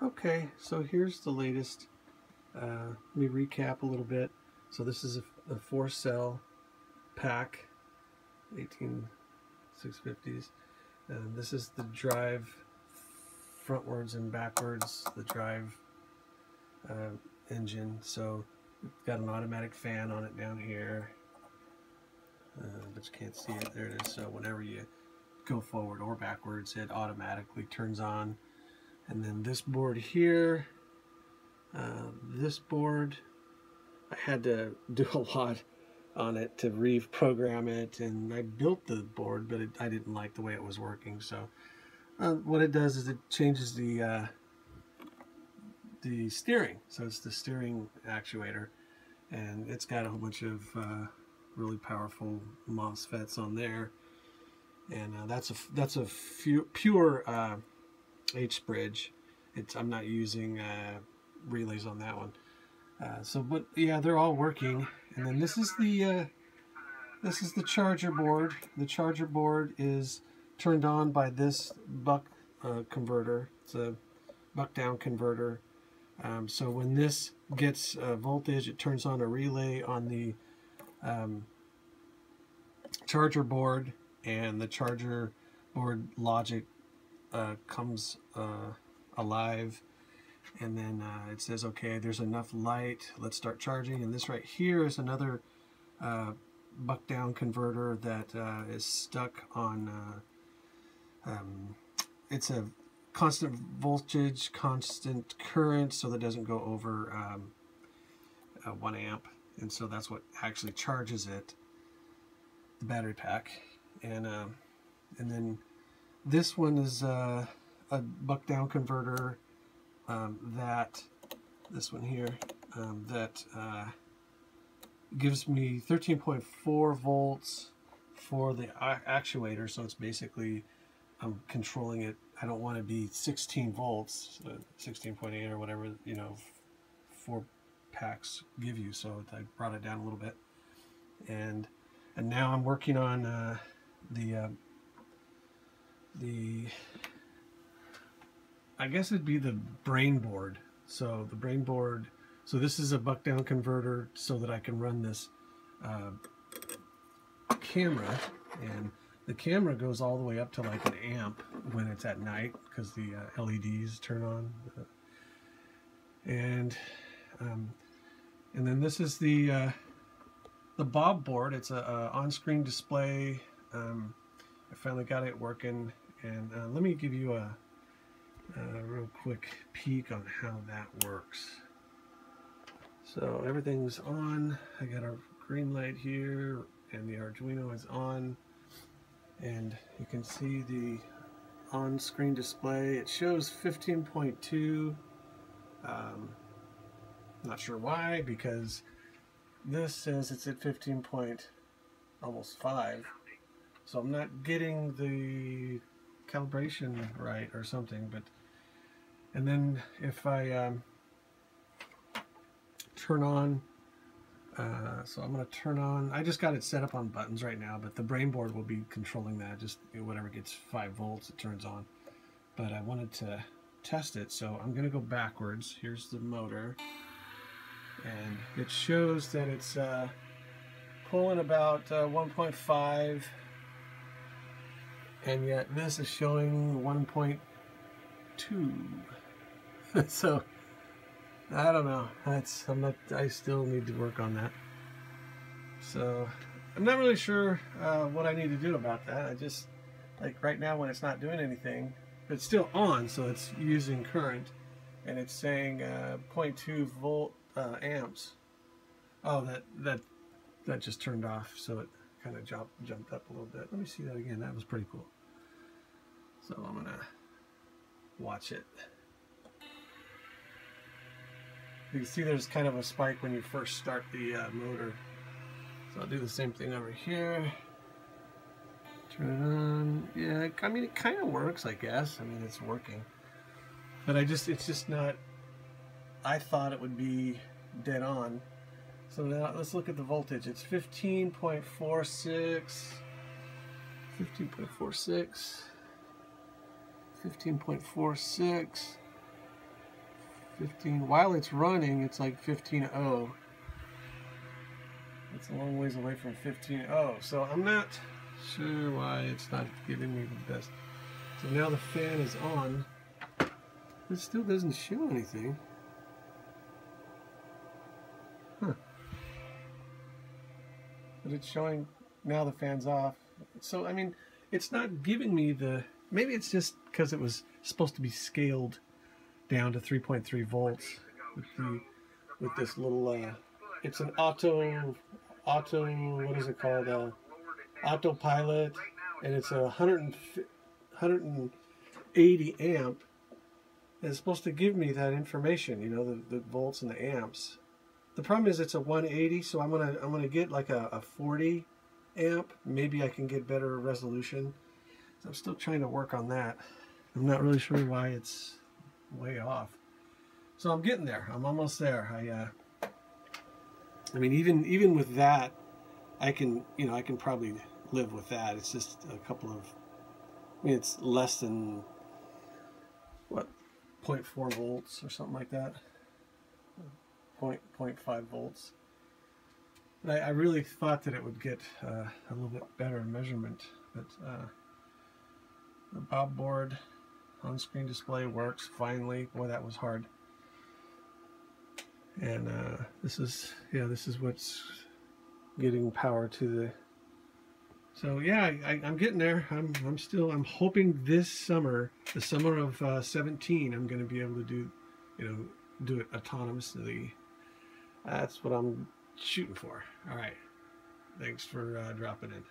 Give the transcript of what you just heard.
Okay, so here's the latest. Let me recap a little bit. So this is a 4-cell pack, 18650s. And this is the drive frontwards and backwards, the drive engine. So it's got an automatic fan on it down here, but you can't see it. There it is. So whenever you go forward or backwards, it automatically turns on. And then this board here, this board, I had to do a lot on it to reprogram it, and I built the board, but I didn't like the way it was working. So what it does is it changes the steering. So it's the steering actuator, and it's got a whole bunch of really powerful MOSFETs on there, and that's a pure H-bridge. I'm not using relays on that one. But yeah, they're all working. And then this is the charger board. The charger board is turned on by this buck converter. It's a buck down converter. So when this gets voltage, it turns on a relay on the charger board, and the charger board logic comes alive, and then it says, okay, there's enough light, let's start charging. And this right here is another buck down converter that is stuck on it's a constant voltage, constant current, so that doesn't go over 1 amp, and so that's what actually charges it, the battery pack. And then this one is a buck down converter, this one here, that gives me 13.4 volts for the actuator. So it's basically, I'm controlling it. I don't want to be 16 volts, 16.8 or whatever, 4 packs give you. So I brought it down a little bit, and now I'm working on I guess it'd be the brain board. So the brain board, so this is a buck down converter so that I can run this camera, and the camera goes all the way up to like 1 amp when it's at night, because the LEDs turn on. And then this is the Bob board. It's a on-screen display. I finally got it working, and let me give you a real quick peek on how that works. So everything's on. I got a green light here, and the Arduino is on, and you can see the on-screen display. It shows 15.2. Not sure why, because this says it's at 15.almost 5. So I'm not getting the calibration right or something. But and then if I turn on, so I'm going to turn on, I just got it set up on buttons right now, but the brain board will be controlling that. Just whatever gets 5 volts, it turns on. But I wanted to test it, so I'm going to go backwards. Here's the motor, and it shows that it's pulling about 1.5, and yet this is showing 1.2. So I don't know. I still need to work on that. So I'm not really sure what I need to do about that. I just, like right now when it's not doing anything, it's still on, so it's using current, and it's saying 0.2 volt amps. Oh, that just turned off, so it kind of jumped up a little bit. Let me see that again. That was pretty cool. So I'm gonna watch it. You can see there's kind of a spike when you first start the motor. So I'll do the same thing over here. Turn it on. Yeah, I mean, it kind of works, I guess. I mean, it's working. But it's just not, I thought it would be dead on. So now let's look at the voltage. It's 15.46. 15.46. 15.46. 15. While it's running, it's like 15.0. It's a long ways away from 15.0. So I'm not sure why it's not giving me the best. So now the fan is on. It still doesn't show anything. Huh. But it's showing now the fan's off. So, I mean, it's not giving me the... Maybe it's just because it was supposed to be scaled down to 3.3 volts with this little... it's an auto... What is it called? Autopilot. And it's a 180 amp. And it's supposed to give me that information, you know, the volts and the amps. The problem is it's a 180, so I'm gonna get like a 40 amp. Maybe I can get better resolution. So I'm still trying to work on that. I'm not really sure why it's way off. So I'm getting there. I'm almost there. I mean, even with that, I can probably live with that. It's just a couple of, I mean, it's less than what, 0.4 volts or something like that. 0.5 volts. And I really thought that it would get a little bit better measurement, but the bob board on-screen display works finally. Boy, that was hard. And this is what's getting power to the. So yeah, I'm getting there. I'm hoping this summer, the summer of 17, I'm going to be able to do it autonomously. That's what I'm shooting for. All right. Thanks for dropping in.